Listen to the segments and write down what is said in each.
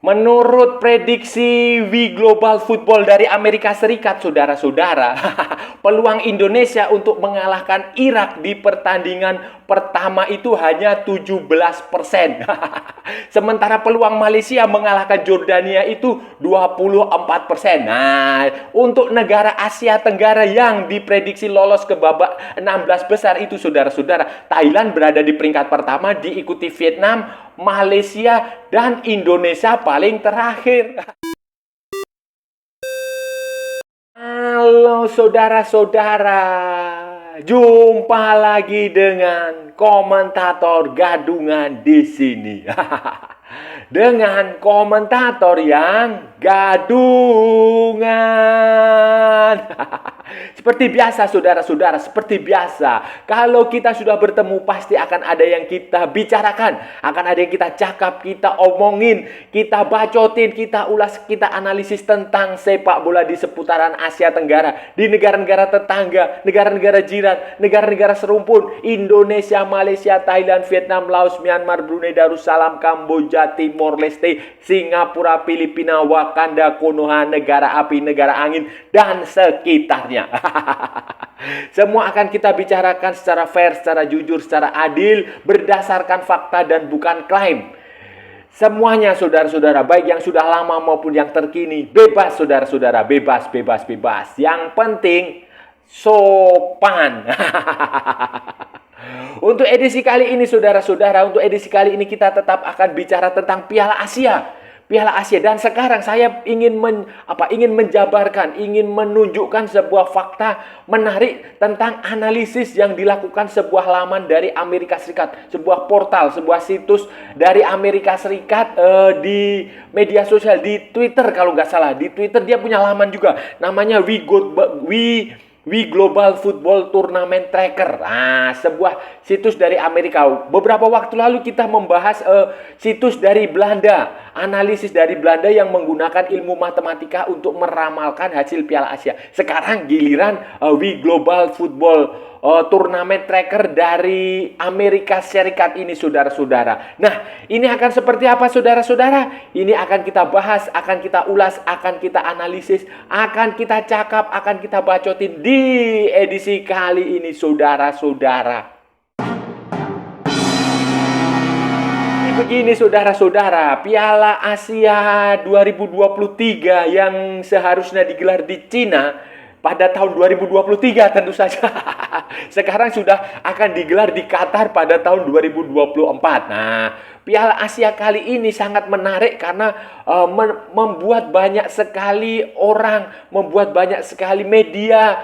Menurut prediksi We Global Football dari Amerika Serikat, saudara-saudara, peluang Indonesia untuk mengalahkan Irak di pertandingan pertama itu hanya 17%. Sementara peluang Malaysia mengalahkan Jordania itu 24%. Nah, untuk negara Asia Tenggara yang diprediksi lolos ke babak 16 besar itu, saudara-saudara, Thailand berada di peringkat pertama, diikuti Vietnam, Malaysia, dan Indonesia paling terakhir. Halo saudara-saudara, jumpa lagi dengan komentator gadungan di sini. Dengan komentator yang gadungan. Seperti biasa saudara-saudara, seperti biasa. Kalau kita sudah bertemu pasti akan ada yang kita bicarakan. Akan ada yang kita cakap, kita omongin, kita bacotin, kita ulas, kita analisis tentang sepak bola di seputaran Asia Tenggara. Di negara-negara tetangga, negara-negara jiran, negara-negara serumpun. Indonesia, Malaysia, Thailand, Vietnam, Laos, Myanmar, Brunei Darussalam, Kamboja, Timor Leste, Singapura, Filipina, Wakanda, Konoha, negara api, negara angin, dan sekitarnya. Semua akan kita bicarakan secara fair, secara jujur, secara adil, berdasarkan fakta dan bukan klaim. Semuanya saudara-saudara, baik yang sudah lama maupun yang terkini, bebas saudara-saudara, bebas. Yang penting sopan. Untuk edisi kali ini saudara-saudara, untuk edisi kali ini kita tetap akan bicara tentang Piala Asia. Piala Asia, dan sekarang saya ingin menjabarkan, ingin menunjukkan sebuah fakta menarik tentang analisis yang dilakukan sebuah laman dari Amerika Serikat, sebuah portal, sebuah situs dari Amerika Serikat di media sosial, di Twitter kalau nggak salah. Di Twitter dia punya laman juga, namanya We Global Football Tournament Tracker. Sebuah situs dari Amerika. Beberapa waktu lalu kita membahas situs dari Belanda, analisis dari Belanda yang menggunakan ilmu matematika untuk meramalkan hasil Piala Asia. Sekarang giliran We Global Football Tournament Tracker dari Amerika Serikat ini, saudara-saudara. Nah, ini akan seperti apa, saudara-saudara? Ini akan kita bahas, akan kita ulas, akan kita analisis, akan kita cakap, akan kita bacotin di edisi kali ini, saudara-saudara. Begini saudara-saudara, Piala Asia 2023 yang seharusnya digelar di Cina pada tahun 2023 tentu saja. Sekarang sudah akan digelar di Qatar pada tahun 2024. Nah, Piala Asia kali ini sangat menarik karena membuat banyak sekali orang, membuat banyak sekali media,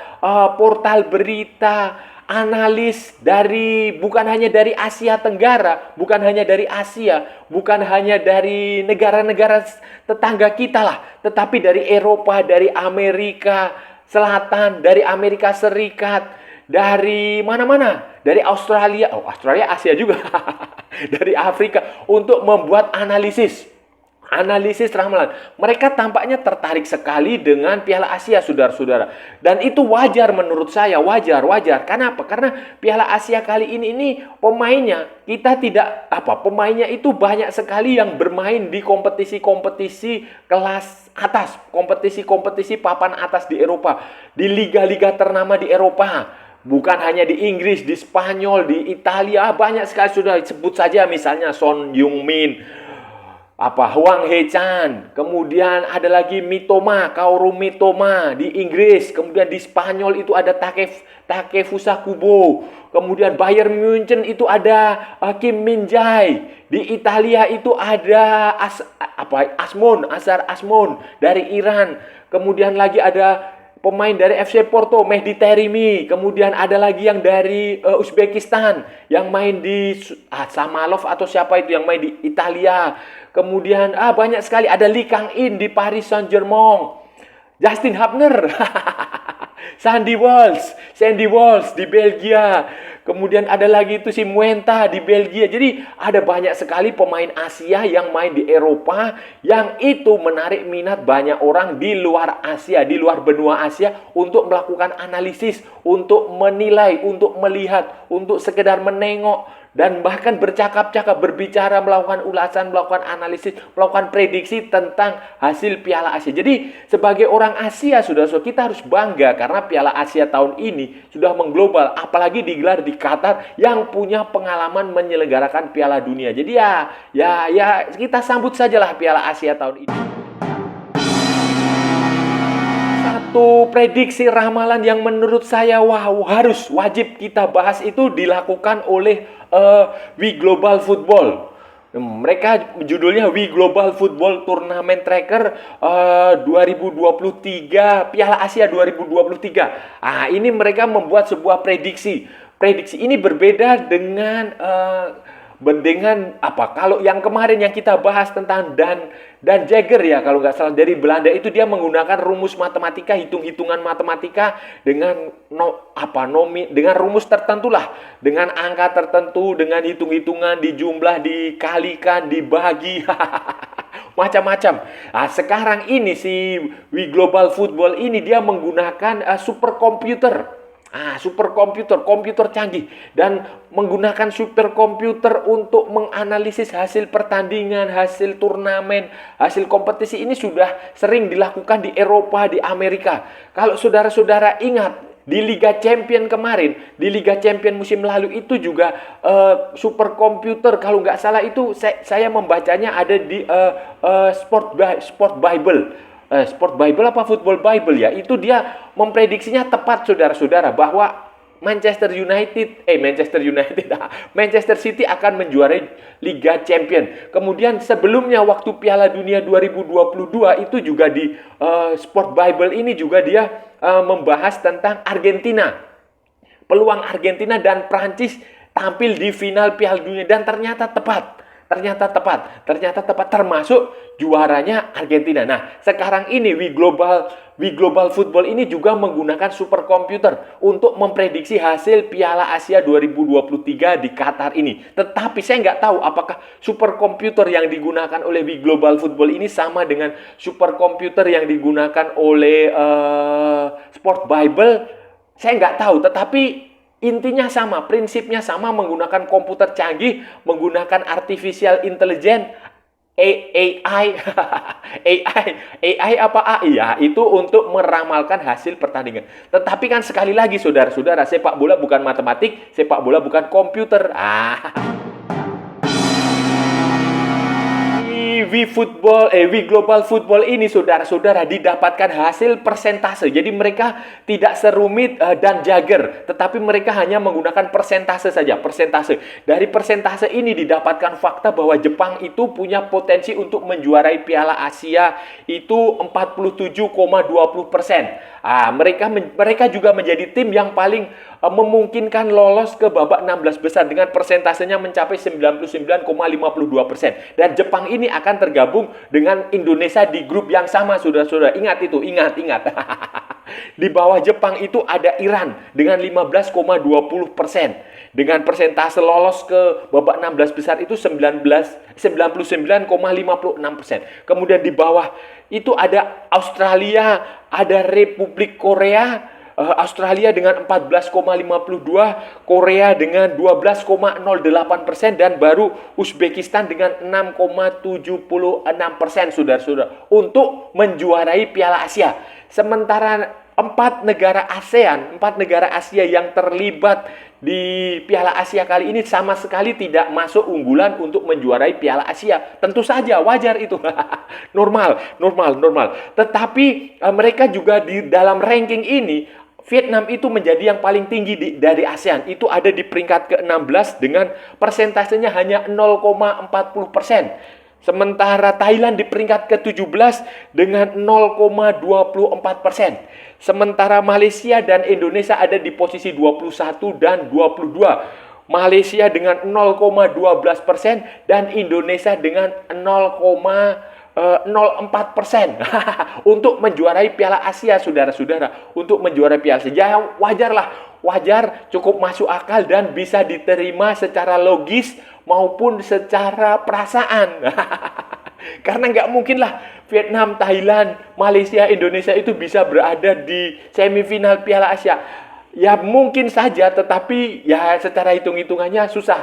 portal berita, analis dari bukan hanya dari Asia Tenggara, bukan hanya dari Asia, bukan hanya dari negara-negara tetangga kita lah, tetapi dari Eropa, dari Amerika Selatan, dari Amerika Serikat, dari mana-mana, dari Australia, Australia Asia juga, dari Afrika, untuk membuat analisis ramalan. Mereka tampaknya tertarik sekali dengan Piala Asia, saudara-saudara. Dan itu wajar menurut saya, wajar. Kenapa? Karena Piala Asia kali ini pemainnya pemainnya itu banyak sekali yang bermain di kompetisi-kompetisi kelas atas, kompetisi-kompetisi papan atas di Eropa, di liga-liga ternama di Eropa. Bukan hanya di Inggris, di Spanyol, di Italia, banyak sekali sudah sebut saja misalnya Son Heung-min, Hwang Hee-chan, kemudian ada lagi Kaoru Mitoma di Inggris, kemudian di Spanyol itu ada Takefusa Kubo, kemudian Bayern Munchen itu ada Kim Min-jae, di Italia itu ada Azar Asmoon dari Iran, kemudian lagi ada pemain dari FC Porto, Mehdi Terimi. Kemudian ada lagi yang dari Uzbekistan yang main di Samalov atau siapa itu yang main di Italia. Kemudian banyak sekali, ada Lee Kang-in di Paris Saint-Germain. Justin Hubner. Sandy Walsh di Belgia. Kemudian ada lagi itu si Muenta di Belgia. Jadi ada banyak sekali pemain Asia yang main di Eropa, yang itu menarik minat banyak orang di luar Asia, di luar benua Asia, untuk melakukan analisis, untuk menilai, untuk melihat, untuk sekedar menengok dan bahkan bercakap-cakap, berbicara, melakukan ulasan, melakukan analisis, melakukan prediksi tentang hasil Piala Asia. Jadi sebagai orang Asia, saudara-saudara, kita harus bangga karena Piala Asia tahun ini sudah mengglobal, apalagi digelar di Qatar yang punya pengalaman menyelenggarakan Piala Dunia. Jadi ya kita sambut sajalah Piala Asia tahun ini. Satu prediksi ramalan yang menurut saya harus wajib kita bahas itu dilakukan oleh We Global Football. Mereka judulnya We Global Football Tournament Tracker 2023 Piala Asia 2023. Ini mereka membuat sebuah prediksi. Prediksi ini berbeda dengan apa? Kalau yang kemarin yang kita bahas tentang Dan Jagger ya, kalau nggak salah, dari Belanda, itu dia menggunakan rumus matematika, hitung-hitungan matematika dengan dengan rumus tertentu lah, dengan angka tertentu, dengan hitung-hitungan, dijumlah, dikalikan, dibagi, macam-macam. Sekarang ini si We Global Football ini dia menggunakan superkomputer. Komputer canggih, dan menggunakan superkomputer untuk menganalisis hasil pertandingan, hasil turnamen, hasil kompetisi ini sudah sering dilakukan di Eropa, di Amerika. Kalau saudara-saudara ingat, di Liga Champion kemarin, di Liga Champion musim lalu itu juga superkomputer, kalau nggak salah itu saya membacanya ada di Sport Bible. Sport Bible apa Football Bible ya, itu dia memprediksinya tepat, saudara-saudara, bahwa Manchester City akan menjuarai Liga Champion. Kemudian sebelumnya waktu Piala Dunia 2022 itu juga di Sport Bible ini juga dia membahas tentang Argentina. Peluang Argentina dan Prancis tampil di final Piala Dunia, dan ternyata tepat. Ternyata tepat, termasuk juaranya Argentina. Nah, sekarang ini We Global Football ini juga menggunakan superkomputer untuk memprediksi hasil Piala Asia 2023 di Qatar ini. Tetapi saya nggak tahu apakah superkomputer yang digunakan oleh We Global Football ini sama dengan superkomputer yang digunakan oleh Sport Bible. Saya nggak tahu, tetapi intinya sama, prinsipnya sama, menggunakan komputer canggih, menggunakan artificial intelligence, AI, AI apa AI ya, itu untuk meramalkan hasil pertandingan. Tetapi kan sekali lagi saudara-saudara, sepak bola bukan matematik, sepak bola bukan komputer. We Global Football ini, saudara-saudara, didapatkan hasil persentase. Jadi mereka tidak serumit Dan Jagger, tetapi mereka hanya menggunakan persentase saja, persentase. Dari persentase ini didapatkan fakta bahwa Jepang itu punya potensi untuk menjuarai Piala Asia itu 47,20%. Mereka juga menjadi tim yang paling memungkinkan lolos ke babak 16 besar dengan persentasenya mencapai 99,52%. Dan Jepang ini akan tergabung dengan Indonesia di grup yang sama, saudara-saudara. Ingat itu, ingat. Di bawah Jepang itu ada Iran dengan 15,20%. Dengan persentase lolos ke babak 16 besar itu 99,56%. Kemudian di bawah itu ada Australia, ada Republik Korea, Australia dengan 14,52%, Korea dengan 12,08%, dan baru Uzbekistan dengan 6,76%, saudara-saudara, untuk menjuarai Piala Asia. Sementara 4 negara Asia yang terlibat di Piala Asia kali ini sama sekali tidak masuk unggulan untuk menjuarai Piala Asia. Tentu saja wajar itu. Normal. Tetapi mereka juga di dalam ranking ini, Vietnam itu menjadi yang paling tinggi dari ASEAN. Itu ada di peringkat ke-16 dengan persentasenya hanya 0,40%. Sementara Thailand di peringkat ke-17 dengan 0,24%. Sementara Malaysia dan Indonesia ada di posisi 21 dan 22. Malaysia dengan 0,12% dan Indonesia dengan 0,04% untuk menjuarai Piala Asia, saudara-saudara. Untuk menjuarai Piala Asia, ya wajar, cukup masuk akal dan bisa diterima secara logis maupun secara perasaan. Karena nggak mungkin lah Vietnam, Thailand, Malaysia, Indonesia itu bisa berada di semifinal Piala Asia. Ya mungkin saja, tetapi ya secara hitung-hitungannya susah.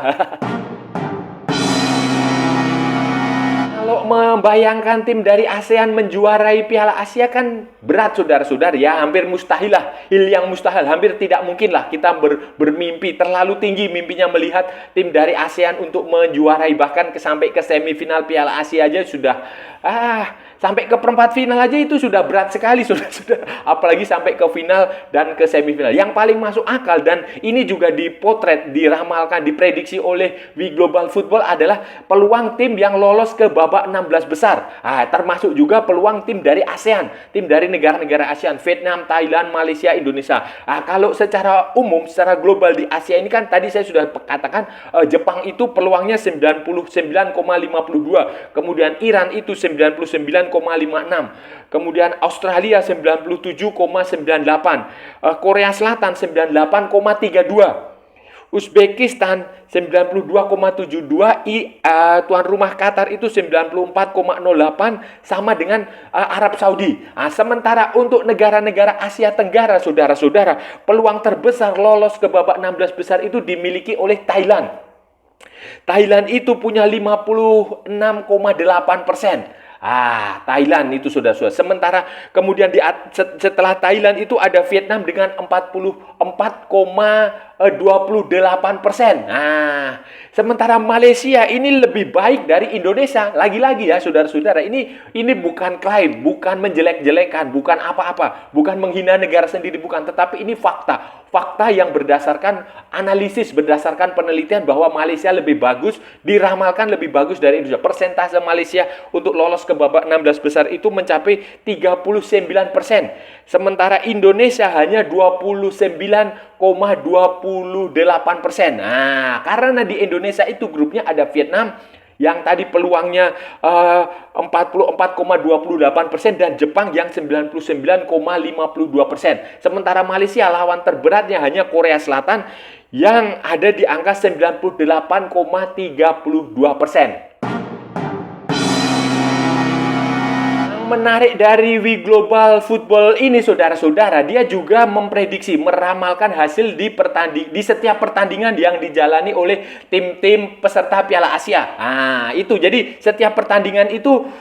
Kalau membayangkan tim dari ASEAN menjuarai Piala Asia kan berat, saudara-saudara, ya hampir mustahil lah, hal yang mustahil, hampir tidak mungkin lah kita bermimpi terlalu tinggi mimpinya melihat tim dari ASEAN untuk menjuarai, bahkan sampai ke semifinal Piala Asia aja sudah sampai ke perempat final aja itu sudah berat sekali, saudara-saudara. Apalagi sampai ke final dan ke semifinal. Yang paling masuk akal, dan ini juga dipotret, diramalkan, diprediksi oleh We Global Football adalah peluang tim yang lolos ke babak 16 besar. Termasuk juga peluang tim dari ASEAN, tim dari negara-negara ASEAN, Vietnam, Thailand, Malaysia, Indonesia. Kalau secara umum, secara global di Asia ini kan tadi saya sudah katakan, Jepang itu peluangnya 99,52, kemudian Iran itu 99,56, kemudian Australia 97,98, Korea Selatan 98,32, Uzbekistan 92,72, tuan rumah Qatar itu 94,08, sama dengan Arab Saudi. Sementara untuk negara-negara Asia Tenggara, saudara-saudara, peluang terbesar lolos ke babak 16 besar itu dimiliki oleh Thailand. Thailand itu punya 56,8%. Thailand itu sudah. Sementara kemudian setelah Thailand itu ada Vietnam dengan 44,28%. Sementara Malaysia ini lebih baik dari Indonesia. Lagi-lagi ya, saudara-saudara, ini bukan klaim, bukan menjelek-jelekan, bukan apa-apa, bukan menghina negara sendiri, bukan, tetapi ini fakta. Fakta yang berdasarkan analisis, berdasarkan penelitian bahwa Malaysia lebih bagus, diramalkan lebih bagus dari Indonesia. Persentase Malaysia untuk lolos ke babak 16 besar itu mencapai 39%. Sementara Indonesia hanya 29,28%. Karena di Indonesia itu grupnya ada Vietnam yang tadi peluangnya 44,28% dan Jepang yang 99,52%. Sementara Malaysia lawan terberatnya hanya Korea Selatan yang ada di angka 98,32%. Menarik dari We Global Football ini, saudara-saudara, dia juga memprediksi, meramalkan hasil di setiap pertandingan yang dijalani oleh tim-tim peserta Piala Asia. Itu jadi setiap pertandingan itu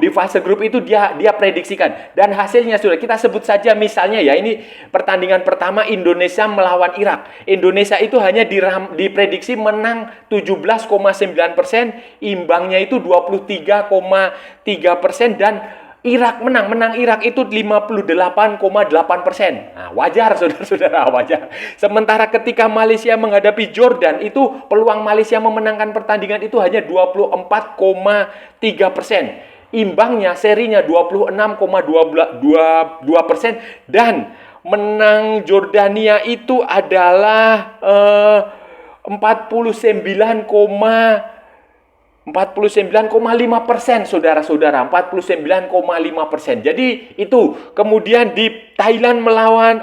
di fase grup itu dia prediksikan, dan hasilnya sudah kita sebut saja. Misalnya ya, ini pertandingan pertama Indonesia melawan Irak. Indonesia itu hanya diprediksi menang 17,9%, imbangnya itu 23,3%, dan Irak menang Irak itu 58,8%. Wajar, saudara-saudara, wajar. Sementara ketika Malaysia menghadapi Jordan, itu peluang Malaysia memenangkan pertandingan itu hanya 24,3%. Imbangnya, serinya 26,22%, dan menang Jordania itu adalah 49,5%, saudara-saudara, 49,5%. Jadi itu. Kemudian di Thailand melawan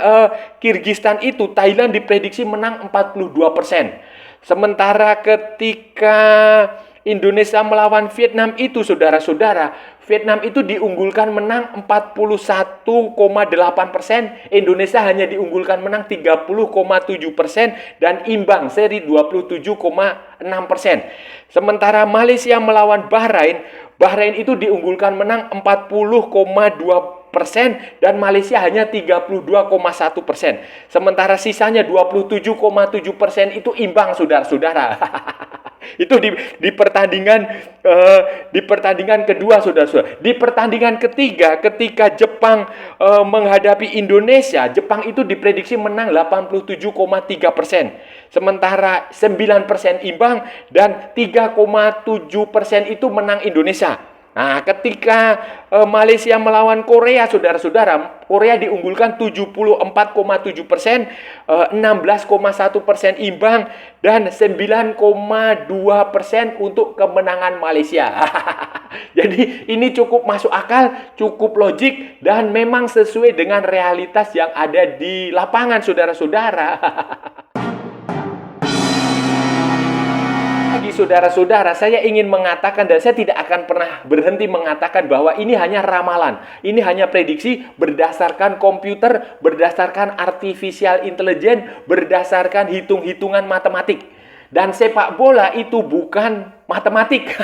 Kirgistan itu, Thailand diprediksi menang 42%. Sementara ketika Indonesia melawan Vietnam itu, saudara-saudara, Vietnam itu diunggulkan menang 41,8%, Indonesia hanya diunggulkan menang 30,7%, dan imbang seri 27,6%. Sementara Malaysia melawan Bahrain itu diunggulkan menang 40,2%, dan Malaysia hanya 32,1%. Sementara sisanya 27,7% itu imbang, saudara-saudara. Itu di pertandingan kedua, saudara-saudara. Di pertandingan ketiga, ketika Jepang menghadapi Indonesia, Jepang itu diprediksi menang 87,3%. Sementara 9% imbang, dan 3,7% itu menang Indonesia. Ketika Malaysia melawan Korea, saudara-saudara, Korea diunggulkan 74,7%, 16,1% imbang, dan 9,2% untuk kemenangan Malaysia. Jadi ini cukup masuk akal, cukup logik, dan memang sesuai dengan realitas yang ada di lapangan, saudara-saudara. saudara-saudara, saya ingin mengatakan dan saya tidak akan pernah berhenti mengatakan bahwa ini hanya ramalan. Ini hanya prediksi berdasarkan komputer, berdasarkan artificial intelligence, berdasarkan hitung-hitungan matematik. Dan sepak bola itu bukan matematik.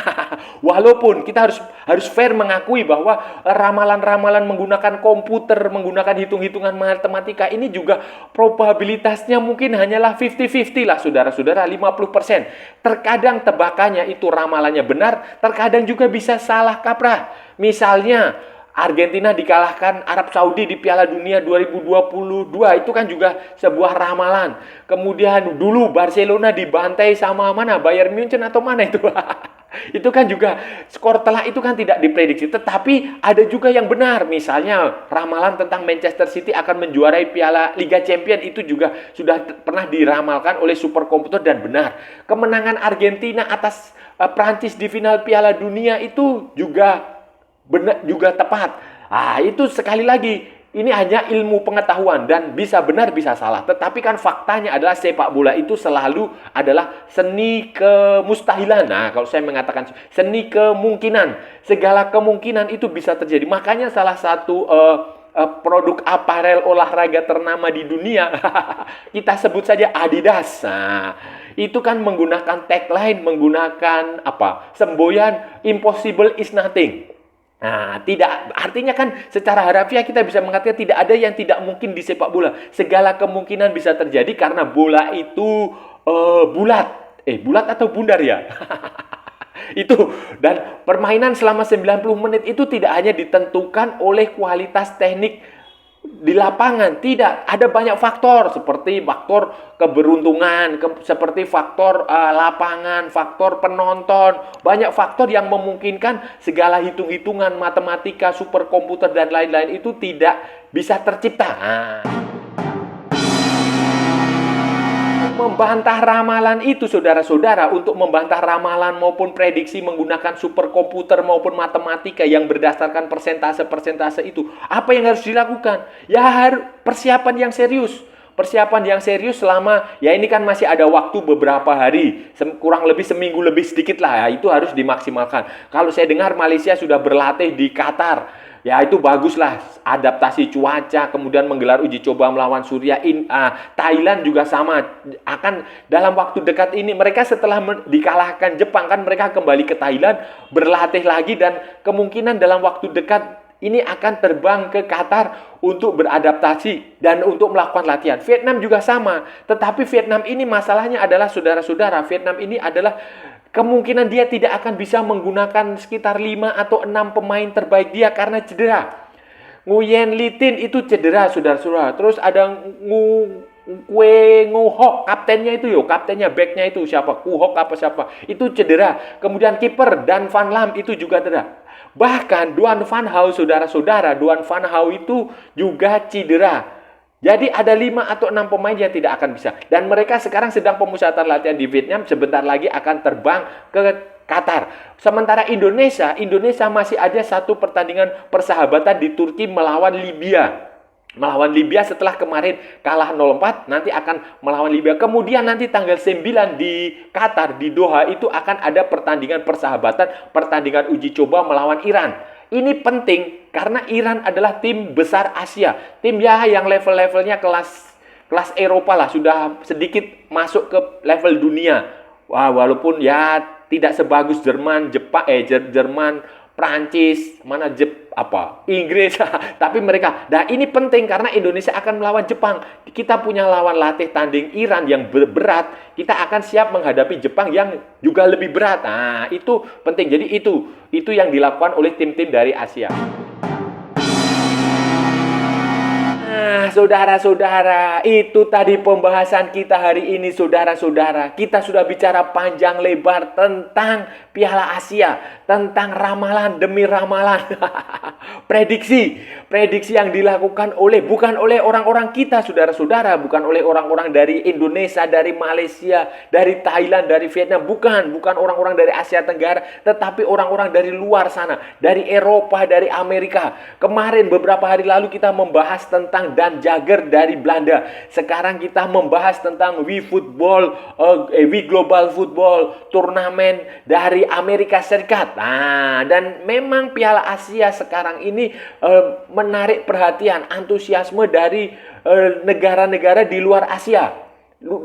Walaupun kita harus fair mengakui bahwa ramalan-ramalan menggunakan komputer, menggunakan hitung-hitungan matematika ini juga probabilitasnya mungkin hanyalah 50-50 lah saudara-saudara, 50%. Terkadang tebakannya itu ramalannya benar, terkadang juga bisa salah kaprah. Misalnya Argentina dikalahkan Arab Saudi di Piala Dunia 2022, itu kan juga sebuah ramalan. Kemudian dulu Barcelona dibantai sama mana? Bayern Munchen atau mana itu? Itu kan juga skor telak itu kan tidak diprediksi. Tetapi ada juga yang benar. Misalnya ramalan tentang Manchester City akan menjuarai Piala Liga Champions itu juga sudah pernah diramalkan oleh superkomputer dan benar. Kemenangan Argentina atas Prancis di final Piala Dunia itu juga benar, juga tepat. Itu sekali lagi, ini hanya ilmu pengetahuan dan bisa benar bisa salah. Tetapi kan faktanya adalah sepak bola itu selalu adalah seni kemustahilan. Kalau saya mengatakan seni kemungkinan, segala kemungkinan itu bisa terjadi. Makanya salah satu produk aparel olahraga ternama di dunia kita sebut saja Adidas. Itu kan menggunakan tagline, menggunakan semboyan impossible is nothing. Tidak, artinya kan secara harafiah kita bisa mengatakan tidak ada yang tidak mungkin di sepak bola. Segala kemungkinan bisa terjadi karena bola itu bulat. Bulat atau bundar ya? Itu. Dan permainan selama 90 menit itu tidak hanya ditentukan oleh kualitas teknik di lapangan, tidak, ada banyak faktor seperti faktor keberuntungan, seperti faktor lapangan, faktor penonton, banyak faktor yang memungkinkan segala hitung-hitungan matematika, superkomputer dan lain-lain itu tidak bisa tercipta. Membantah ramalan itu saudara-saudara, untuk membantah ramalan maupun prediksi menggunakan superkomputer maupun matematika yang berdasarkan persentase-persentase itu, apa yang harus dilakukan? Ya persiapan yang serius. Persiapan yang serius selama, ya ini kan masih ada waktu beberapa hari, kurang lebih seminggu lebih sedikit lah, ya, itu harus dimaksimalkan. Kalau saya dengar Malaysia sudah berlatih di Qatar, ya itu baguslah, adaptasi cuaca, kemudian menggelar uji coba melawan Suria. Thailand juga sama, akan dalam waktu dekat ini, mereka setelah dikalahkan Jepang kan mereka kembali ke Thailand, berlatih lagi dan kemungkinan dalam waktu dekat ini akan terbang ke Qatar untuk beradaptasi dan untuk melakukan latihan. Vietnam juga sama, tetapi Vietnam ini masalahnya adalah saudara-saudara, Vietnam ini adalah kemungkinan dia tidak akan bisa menggunakan sekitar 5 atau 6 pemain terbaik dia karena cedera. Nguyen Litin itu cedera, saudara-saudara. Terus ada Ngo Hok, kaptennya itu kaptennya backnya itu siapa? Ku Hok apa siapa? Itu cedera. Kemudian kiper Dan Van Lam itu juga cedera. Bahkan Duan Van Hau, saudara-saudara, Duan Van Hau itu juga cedera. Jadi ada 5 atau 6 pemain yang tidak akan bisa. Dan mereka sekarang sedang pemusatan latihan di Vietnam, sebentar lagi akan terbang ke Qatar. Sementara Indonesia masih ada satu pertandingan persahabatan di Turki melawan Libya. Melawan Libya setelah kemarin kalah 0-4, nanti akan melawan Libya. Kemudian nanti tanggal 9 di Qatar, di Doha, itu akan ada pertandingan persahabatan, pertandingan uji coba melawan Iran. Ini penting karena Iran adalah tim besar Asia. Tim yang level-levelnya kelas Eropa lah, sudah sedikit masuk ke level dunia. Walaupun ya tidak sebagus Jerman, Jerman, Prancis, Inggris, tapi mereka. Nah ini penting karena Indonesia akan melawan Jepang. Kita punya lawan latih tanding Iran yang berat. Kita akan siap menghadapi Jepang yang juga lebih berat. Nah itu penting. Jadi itu yang dilakukan oleh tim-tim dari Asia. Saudara-saudara, itu tadi pembahasan kita hari ini, saudara-saudara. Kita sudah bicara panjang lebar tentang Piala Asia, tentang ramalan demi ramalan. Prediksi yang dilakukan bukan oleh orang-orang kita, saudara-saudara, bukan oleh orang-orang dari Indonesia, dari Malaysia, dari Thailand, dari Vietnam, bukan orang-orang dari Asia Tenggara, tetapi orang-orang dari luar sana, dari Eropa, dari Amerika. Kemarin beberapa hari lalu kita membahas tentang Dan Jagger dari Belanda. Sekarang kita membahas tentang We Global Football turnamen dari Amerika Serikat. Nah, dan memang Piala Asia sekarang ini menarik perhatian, antusiasme dari negara-negara di luar Asia.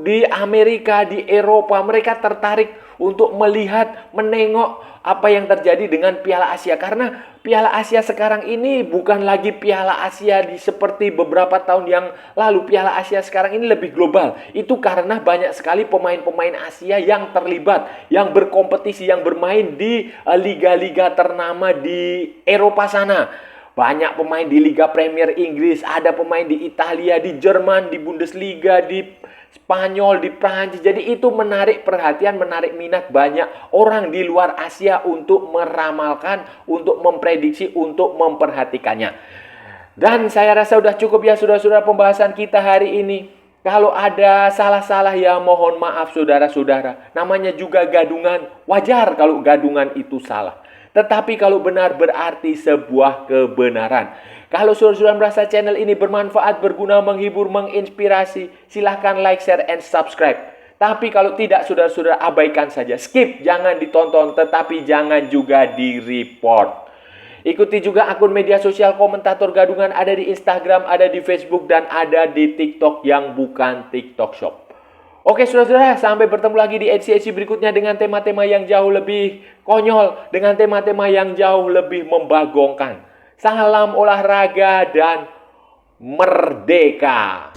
Di Amerika, di Eropa, mereka tertarik untuk melihat, menengok apa yang terjadi dengan Piala Asia. Karena Piala Asia sekarang ini bukan lagi Piala Asia seperti beberapa tahun yang lalu. Piala Asia sekarang ini lebih global. Itu karena banyak sekali pemain-pemain Asia yang terlibat, yang berkompetisi, yang bermain di liga-liga ternama di Eropa sana. Banyak pemain di Liga Premier Inggris, ada pemain di Italia, di Jerman, di Bundesliga, di Spanyol, di Prancis. Jadi itu menarik perhatian, menarik minat banyak orang di luar Asia untuk meramalkan, untuk memprediksi, untuk memperhatikannya. Dan saya rasa sudah cukup ya saudara-saudara pembahasan kita hari ini. Kalau ada salah-salah ya mohon maaf saudara-saudara. Namanya juga gadungan, wajar kalau gadungan itu salah. Tetapi kalau benar berarti sebuah kebenaran. Kalau saudara-saudara merasa channel ini bermanfaat, berguna, menghibur, menginspirasi, silahkan like, share, and subscribe. Tapi kalau tidak, saudara-saudara abaikan saja. Skip, jangan ditonton, tetapi jangan juga di-report. Ikuti juga akun media sosial Komentator Gadungan, ada di Instagram, ada di Facebook, dan ada di TikTok yang bukan TikTok Shop. Oke saudara-saudara, sampai bertemu lagi di edisi-edisi berikutnya dengan tema-tema yang jauh lebih konyol, dengan tema-tema yang jauh lebih membagongkan. Salam olahraga dan merdeka!